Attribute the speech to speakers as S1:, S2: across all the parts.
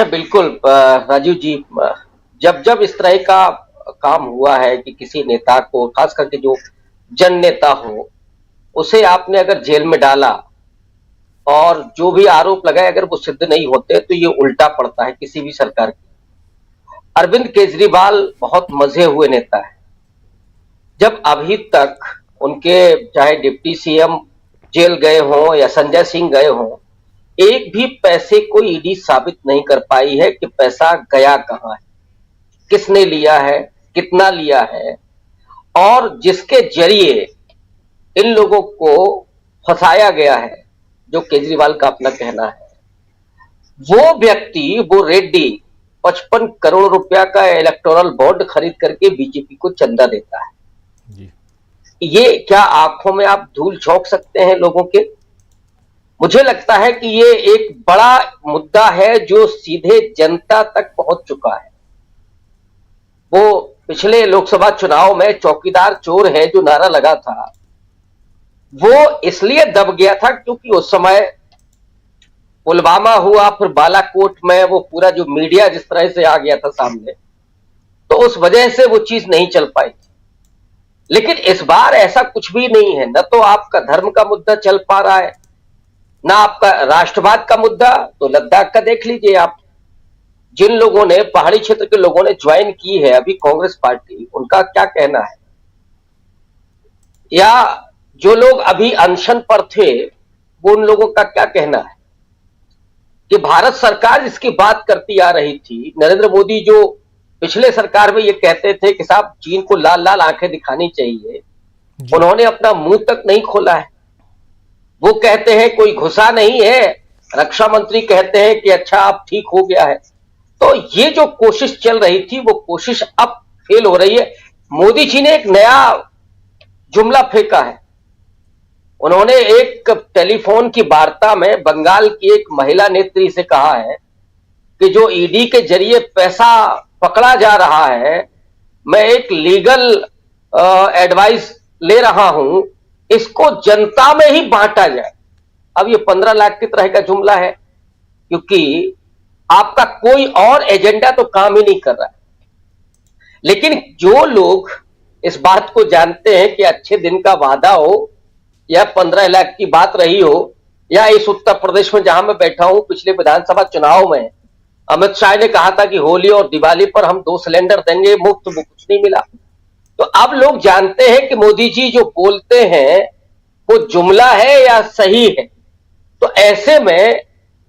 S1: बिल्कुल राजीव जी, जब जब इस तरह का काम हुआ है कि किसी नेता को, खास करके जो जन नेता हो, उसे आपने अगर जेल में डाला और जो भी आरोप लगाए अगर वो सिद्ध नहीं होते तो ये उल्टा पड़ता है किसी भी सरकार की। अरविंद केजरीवाल बहुत मजे हुए नेता है। जब अभी तक उनके चाहे डिप्टी सीएम जेल गए हों या संजय सिंह गए हों, एक भी पैसे को ईडी साबित नहीं कर पाई है कि पैसा गया कहां है, किसने लिया है, कितना लिया है, और जिसके जरिए इन लोगों को फंसाया गया है, जो केजरीवाल का अपना कहना है, वो व्यक्ति, वो रेड्डी 55 करोड़ रुपया का इलेक्टोरल बॉन्ड खरीद करके बीजेपी को चंदा देता है।
S2: जी।
S1: ये क्या आंखों में आप धूल झोंक सकते हैं लोगों के? मुझे लगता है कि ये एक बड़ा मुद्दा है जो सीधे जनता तक पहुंच चुका है। वो पिछले लोकसभा चुनाव में चौकीदार चोर है जो नारा लगा था, वो इसलिए दब गया था क्योंकि उस समय पुलवामा हुआ, फिर बालाकोट में वो पूरा जो मीडिया जिस तरह से आ गया था सामने, तो उस वजह से वो चीज नहीं चल पाई। लेकिन इस बार ऐसा कुछ भी नहीं है। न तो आपका धर्म का मुद्दा चल पा रहा है, ना आपका राष्ट्रवाद का मुद्दा। तो लद्दाख का देख लीजिए आप, जिन लोगों ने, पहाड़ी क्षेत्र के लोगों ने ज्वाइन की है अभी कांग्रेस पार्टी, उनका क्या कहना है? या जो लोग अभी अनशन पर थे, वो उन लोगों का क्या कहना है? कि भारत सरकार जिसकी बात करती आ रही थी, नरेंद्र मोदी जो पिछले सरकार में ये कहते थे कि साहब चीन को लाल लाल आंखें दिखानी चाहिए, उन्होंने अपना मुंह तक नहीं खोला है। वो कहते हैं कोई घुसा नहीं है, रक्षा मंत्री कहते हैं कि अच्छा अब ठीक हो गया है। तो ये जो कोशिश चल रही थी वो कोशिश अब फेल हो रही है। मोदी जी ने एक नया जुमला फेंका है। उन्होंने एक टेलीफोन की वार्ता में बंगाल की एक महिला नेत्री से कहा है कि जो ईडी के जरिए पैसा पकड़ा जा रहा है, मैं एक लीगल एडवाइस ले रहा हूं, इसको जनता में ही बांटा जाए। अब ये 15 लाख की तरह का जुमला है, क्योंकि आपका कोई और एजेंडा तो काम ही नहीं कर रहा है। लेकिन जो लोग इस बात को जानते हैं कि अच्छे दिन का वादा हो, या 15 लाख की बात रही हो, या इस उत्तर प्रदेश में जहां मैं बैठा हूं, पिछले विधानसभा चुनाव में अमित शाह ने कहा था कि होली और दिवाली पर हम 2 सिलेंडर देंगे मुफ्त, वो कुछ नहीं मिला। तो अब लोग जानते हैं कि मोदी जी जो बोलते हैं वो जुमला है या सही है। तो ऐसे में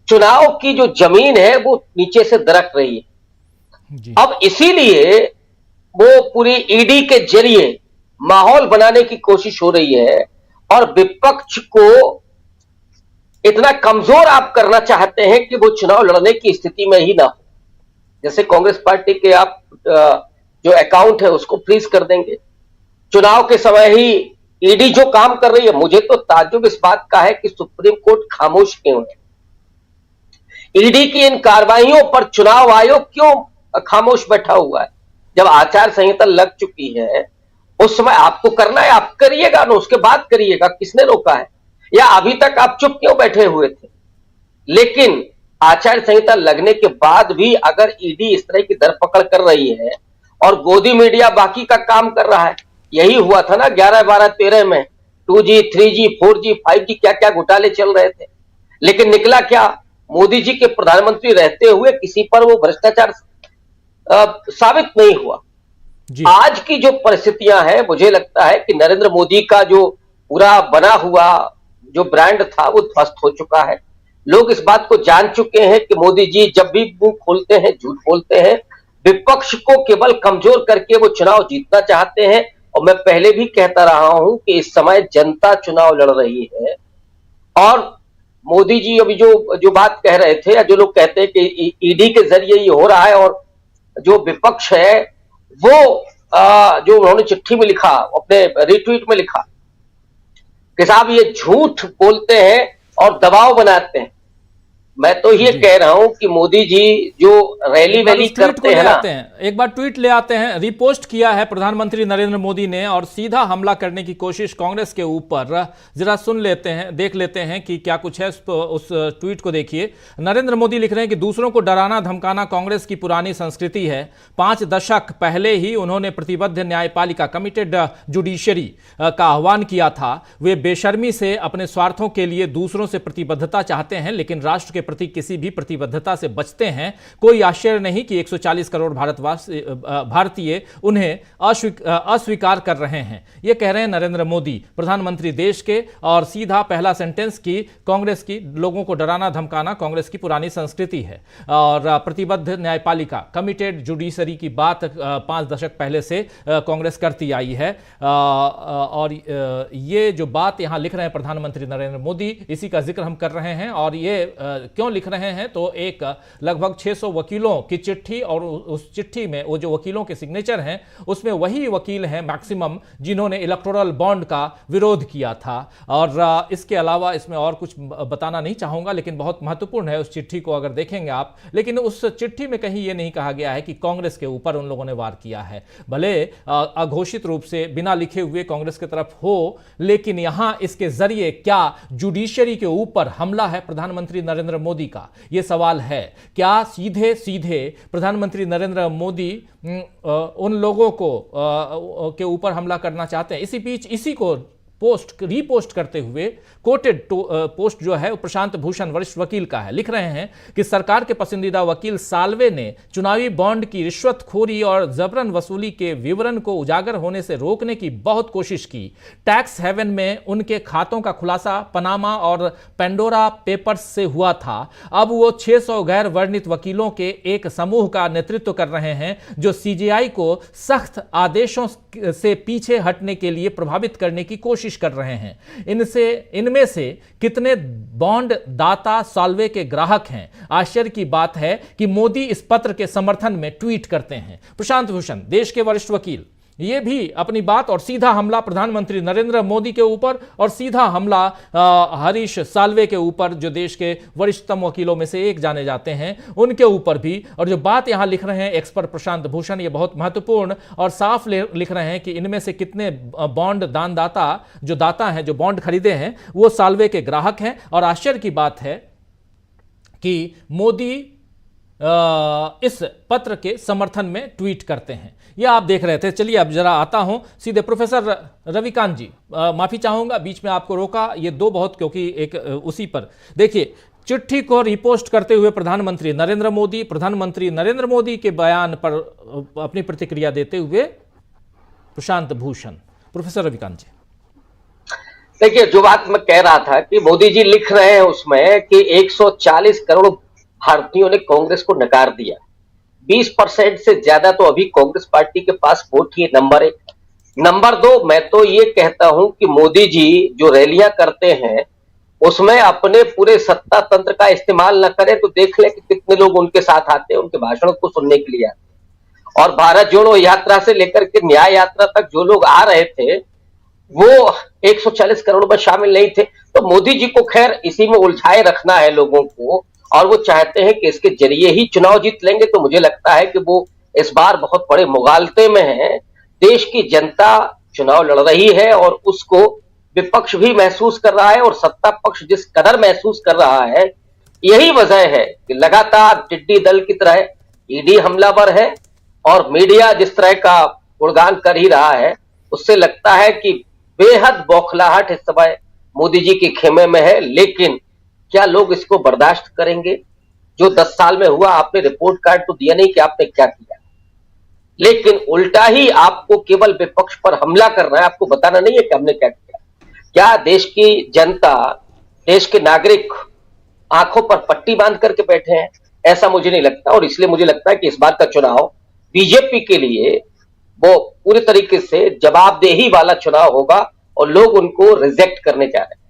S1: चुनाव की जो जमीन है वो नीचे से दरक रही है। अब इसीलिए वो पूरी ईडी के जरिए माहौल बनाने की कोशिश हो रही है, और विपक्ष को इतना कमजोर आप करना चाहते हैं कि वो चुनाव लड़ने की स्थिति में ही ना हो। जैसे कांग्रेस पार्टी के आप जो अकाउंट है उसको फ्रीज कर देंगे, चुनाव के समय ही ईडी जो काम कर रही है। मुझे तो ताज्जुब इस बात का है कि सुप्रीम कोर्ट खामोश क्यों है। ईडी की इन कार्रवाइयों पर चुनाव आयोग क्यों खामोश बैठा हुआ है? जब आचार संहिता लग चुकी है, उस समय आपको करना है, आप करिएगा ना, उसके बाद करिएगा, किसने रोका है? या अभी तक आप चुप क्यों बैठे हुए थे? लेकिन आचार संहिता लगने के बाद भी अगर ईडी इस तरह की धरपकड़ कर रही है और गोदी मीडिया बाकी का काम कर रहा है, यही हुआ था ना 11, 12, 13 में 2G, 3G, 4G, 5G क्या क्या घोटाले चल रहे थे। लेकिन निकला क्या? मोदी जी के प्रधानमंत्री रहते हुए किसी पर वो भ्रष्टाचार साबित नहीं हुआ। आज की जो परिस्थितियां हैं, मुझे लगता है कि नरेंद्र मोदी का जो पूरा बना हुआ जो ब्रांड था वो ध्वस्त हो चुका है। लोग इस बात को जान चुके हैं कि मोदी जी जब भी मुंह खोलते हैं झूठ बोलते हैं, विपक्ष को केवल कमजोर करके वो चुनाव जीतना चाहते हैं। और मैं पहले भी कहता रहा हूं कि इस समय जनता चुनाव लड़ रही है, और मोदी जी अभी जो बात कह रहे थे, या जो लोग कहते हैं कि ईडी के जरिए ये हो रहा है, और जो विपक्ष है वो जो उन्होंने चिट्ठी में लिखा, अपने रिट्वीट में लिखा कि साहब ये झूठ बोलते हैं और दबाव बनाते हैं। मैं तो ये
S2: जी।
S1: कह रहा हूं कि मोदी जी जो रैली
S2: एक बार
S1: वैली
S2: उस ट्वीट को
S1: करते
S2: ले
S1: हैं ना,
S2: आते हैं, एक बार ट्वीट ले आते हैं। रिपोस्ट किया है प्रधानमंत्री नरेंद्र मोदी ने और सीधा हमला करने की कोशिश कांग्रेस के ऊपर। जरा सुन लेते हैं, देख लेते हैं कि क्या कुछ है। उस ट्वीट को देखिए। नरेंद्र मोदी लिख रहे हैं कि दूसरों को डराना धमकाना कांग्रेस की पुरानी संस्कृति है। 5 दशक पहले ही उन्होंने प्रतिबद्ध न्यायपालिका कमिटेड जुडिशरी का आह्वान किया था। वे बेशर्मी से अपने स्वार्थों के लिए दूसरों से प्रतिबद्धता चाहते हैं, लेकिन राष्ट्र के प्रति किसी भी प्रतिबद्धता से बचते हैं। कोई आश्चर्य नहीं कि 140 करोड़ भारतीय उन्हें अस्वीकार कर रहे हैं। यह कह रहे हैं नरेंद्र मोदी, प्रधानमंत्री देश के। और सीधा पहला सेंटेंस की कांग्रेस की लोगों को डराना धमकाना कांग्रेस की पुरानी संस्कृति है। और प्रतिबद्ध न्यायपालिका कमिटेड जुडिशरी की बात 5 दशक पहले से कांग्रेस करती आई है। और ये जो बात यहां लिख रहे हैं प्रधानमंत्री नरेंद्र मोदी, इसी का जिक्र हम कर रहे हैं। और ये क्यों लिख रहे हैं, तो एक लगभग 600 वकीलों की चिट्ठी, और उस चिट्ठी में वो जो वकीलों के सिग्नेचर हैं उसमें वही वकील हैं मैक्सिमम जिन्होंने इलेक्टोरल बॉन्ड का विरोध किया था। और इसके अलावा इसमें और कुछ बताना नहीं चाहूंगा, लेकिन बहुत महत्वपूर्ण है उस चिट्ठी को अगर देखेंगे आप। लेकिन उस चिट्ठी में कहीं यह नहीं कहा गया है कि कांग्रेस के ऊपर उन लोगों ने वार किया है, भले अघोषित रूप से बिना लिखे हुए कांग्रेस की तरफ हो, लेकिन यहां इसके जरिए क्या जुडिशरी के ऊपर हमला है प्रधानमंत्री नरेंद्र मोदी का, यह सवाल है। क्या सीधे सीधे प्रधानमंत्री नरेंद्र मोदी उन लोगों को के ऊपर हमला करना चाहते हैं? इसी बीच इसी को रीपोस्ट करते हुए कोटेड पोस्ट जो है प्रशांत भूषण वरिष्ठ वकील का है। लिख रहे हैं कि सरकार के पसंदीदा वकील साल्वे ने चुनावी बॉन्ड की रिश्वतखोरी और जबरन वसूली के विवरण को उजागर होने से रोकने की बहुत कोशिश की। टैक्स हेवन में उनके खातों का खुलासा पनामा और पेंडोरा पेपर्स से हुआ था। अब वो 600 गैर वर्णित वकीलों के एक समूह का नेतृत्व कर रहे हैं जो सीजेआई को सख्त आदेशों से पीछे हटने के लिए प्रभावित करने की कोशिश कर रहे हैं। इनमें से कितने बॉन्ड दाता साल्वे के ग्राहक हैं? आश्चर्य की बात है कि मोदी इस पत्र के समर्थन में ट्वीट करते हैं। प्रशांत भूषण देश के वरिष्ठ वकील, ये भी अपनी बात और सीधा हमला प्रधानमंत्री नरेंद्र मोदी के ऊपर और सीधा हमला हरीश साल्वे के ऊपर, जो देश के वरिष्ठतम वकीलों में से एक जाने जाते हैं, उनके ऊपर भी। और जो बात यहां लिख रहे हैं एक्सपर्ट प्रशांत भूषण, ये बहुत महत्वपूर्ण और साफ लिख रहे हैं कि इनमें से कितने बॉन्ड दानदाता जो दाता हैं, जो बॉन्ड खरीदे हैं, वो साल्वे के ग्राहक हैं। और आश्चर्य की बात है कि मोदी इस पत्र के समर्थन में ट्वीट करते हैं। यह आप देख रहे थे। चलिए अब जरा आता हूं सीधे प्रोफेसर रविकांत जी, माफी चाहूंगा बीच में आपको रोका, ये दो बहुत, क्योंकि एक उसी पर देखिए चिट्ठी को रिपोस्ट करते हुए प्रधानमंत्री नरेंद्र मोदी के बयान पर अपनी प्रतिक्रिया देते हुए प्रशांत भूषण। प्रोफेसर रविकांत जी,
S1: देखिए जो बात मैं कह रहा था कि मोदी जी लिख रहे हैं उसमें कि 140 करोड़ भारतीयों ने कांग्रेस को नकार दिया। 20% से ज्यादा तो अभी कांग्रेस पार्टी के पास वोट ही है, नंबर 1। नंबर 2, मैं तो ये कहता हूं कि मोदी जी जो रैलियां करते हैं उसमें अपने पूरे सत्ता तंत्र का इस्तेमाल न करें तो देख ले कि कितने लोग उनके साथ आते हैं, उनके भाषणों को सुनने के लिए आते हैं। और भारत जोड़ो यात्रा से लेकर के न्याय यात्रा तक जो लोग आ रहे थे वो 140 करोड़ में शामिल नहीं थे। तो मोदी जी को खैर इसी में उलझाए रखना है लोगों को, और वो चाहते हैं कि इसके जरिए ही चुनाव जीत लेंगे। तो मुझे लगता है कि वो इस बार बहुत बड़े मुगालते में है। देश की जनता चुनाव लड़ रही है और उसको विपक्ष भी महसूस कर रहा है और सत्ता पक्ष जिस कदर महसूस कर रहा है, यही वजह है कि लगातार टिड्डी दल की तरह ईडी हमलावर है और मीडिया जिस तरह का गुणगान कर ही रहा है, उससे लगता है कि बेहद बौखलाहट इस समय मोदी जी के खेमे में है। लेकिन क्या लोग इसको बर्दाश्त करेंगे? जो 10 साल में हुआ, आपने रिपोर्ट कार्ड तो दिया नहीं कि आपने क्या किया, लेकिन उल्टा ही आपको केवल विपक्ष पर हमला करना है, आपको बताना नहीं है कि हमने क्या किया। क्या देश की जनता, देश के नागरिक आंखों पर पट्टी बांध करके बैठे हैं? ऐसा मुझे नहीं लगता। और इसलिए मुझे लगता है कि इस बार का चुनाव बीजेपी के लिए वो पूरी तरीके से जवाबदेही वाला चुनाव होगा और लोग उनको रिजेक्ट करने जा रहे हैं।